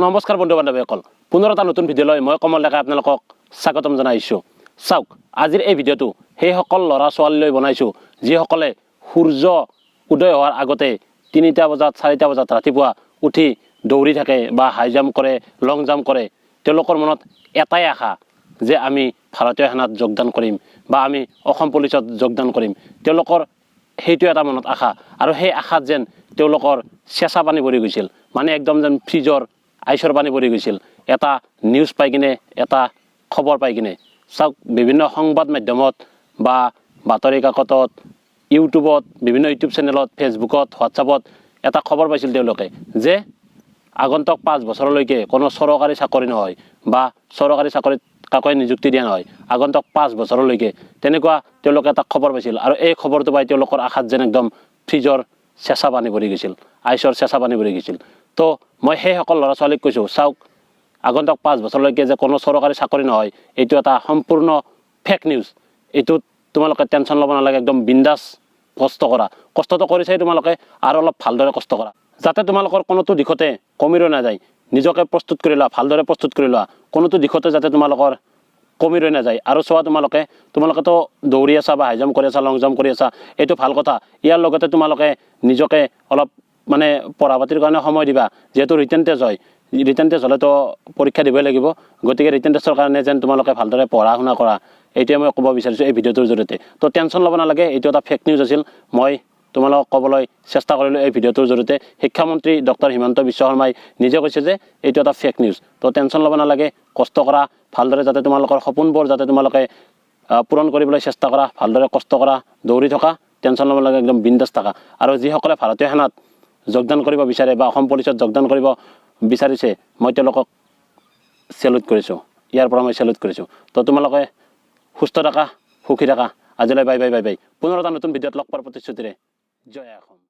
নমস্কাৰ বন্ধু বান্ধৱীসকল, পুনৰ এটা নতুন ভিডিঅ' লৈ মই কমল ডেকাই আপোনালোকক স্বাগতম জনাইছোঁ। চাওক, আজিৰ এই ভিডিঅ'টো সেইসকল ল'ৰা ছোৱালীলৈ বনাইছোঁ যিসকলে সূৰ্য উদয় হোৱাৰ আগতে 3টা বজাত 4টা বজাত ৰাতিপুৱা উঠি দৌৰি থাকে বা হাই জাম্প কৰে, লং জাম্প কৰে। তেওঁলোকৰ মনত এটাই আশা যে আমি ভাৰতীয় সেনাত যোগদান কৰিম বা আমি অসম পুলিচত যোগদান কৰিম। তেওঁলোকৰ সেইটো এটা মনত আশা, আৰু সেই আশাত যেন তেওঁলোকৰ চেঁচা পানী পৰি গৈছিল, মানে একদম যেন ফ্ৰিজৰ আইচৰ পানী পৰি গৈছিল এটা নিউজ পাই কিনে, এটা খবৰ পাই কিনে। চাওক, বিভিন্ন সংবাদ মাধ্যমত বা বাতৰি কাকতত, ইউটিউবত, বিভিন্ন ইউটিউব চেনেলত, ফেচবুকত, হোৱাটছআপত এটা খবৰ পাইছিল তেওঁলোকে যে আগন্তুক 5 বছৰলৈকে কোনো চৰকাৰী চাকৰি নহয় বা চৰকাৰী চাকৰিত কাকো নিযুক্তি দিয়া নহয়, আগন্তুক 5 বছৰলৈকে। তেনেকুৱা তেওঁলোকে এটা খবৰ পাইছিল, আৰু এই খবৰটো পাই তেওঁলোকৰ আশাত যেন একদম ফ্ৰিজৰ চেঁচা পানী পৰি গৈছিল, আইচৰ চেঁচা পানী পৰি গৈছিল। তো মই সেইসকল ল'ৰা ছোৱালীক কৈছোঁ, চাওক, আগন্তুক 5 বছৰলৈকে যে কোনো চৰকাৰী চাকৰি নহয়, এইটো এটা সম্পূৰ্ণ ফেক নিউজ। এইটোত তোমালোকে টেনশ্যন ল'ব নালাগে, একদম বিন্দাছ কষ্ট কৰা। কষ্টটো কৰিছাই তোমালোকে, আৰু অলপ ভালদৰে কষ্ট কৰা, যাতে তোমালোকৰ কোনোটো দিশতে কমি ৰৈ নাযায়। নিজকে প্ৰস্তুত কৰি লোৱা, ভালদৰে প্ৰস্তুত কৰি লোৱা, কোনোটো দিশতে যাতে তোমালোকৰ কমি ৰৈ নাযায়। আৰু চোৱা, তোমালোকেতো দৌৰি আছা বা হাই জাম্প কৰি আছা, লং জাম্প কৰি আছা, এইটো ভাল কথা। ইয়াৰ লগতে তোমালোকে নিজকে অলপ মানে পঢ়া পাতিৰ কাৰণে সময় দিবা, যিহেতু ৰিটেন টেষ্ট হয়। ৰিটেন টেষ্ট হ'লেতো পৰীক্ষা দিবই লাগিব, গতিকে ৰিটেন টেষ্টৰ কাৰণে যেন তোমালোকে ভালদৰে পঢ়া শুনা কৰা, এইটোৱে মই ক'ব বিচাৰিছোঁ এই ভিডিঅ'টোৰ জৰিয়তে। তো টেনশ্যন ল'ব নালাগে, এইটো এটা ফেক নিউজ আছিল। মই তোমালোকক ক'বলৈ চেষ্টা কৰিলোঁ এই ভিডিঅ'টোৰ জৰিয়তে। শিক্ষামন্ত্ৰী ডক্টৰ হিমন্ত বিশ্ব শৰ্মাই নিজে কৈছে যে এইটো এটা ফেক নিউজ। তো টেনশ্যন ল'ব নালাগে, কষ্ট কৰা ভালদৰে, যাতে তোমালোকৰ সপোনবোৰ যাতে তোমালোকে পূৰণ কৰিবলৈ চেষ্টা কৰা, ভালদৰে কষ্ট কৰা, দৌৰি থকা, টেনশ্যন ল'ব নালাগে, একদম বিন্দাছ থাকা। আৰু যিসকলে ভাৰতীয় সেনাত যোগদান কৰিব বিচাৰে বা অসম পুলিচত যোগদান কৰিব বিচাৰিছে, মই তেওঁলোকক চেলুট কৰিছোঁ, ইয়াৰ পৰা মই চেলুট কৰিছোঁ। তো তোমালোকে সুস্থ থাকা, সুখী থাকা। আজিলৈ বাই বাই বাই বাই। পুনৰ এটা নতুন ভিডিঅ'ত লগ পোৱাৰ প্ৰতিশ্ৰুতিৰে, জয় অসম।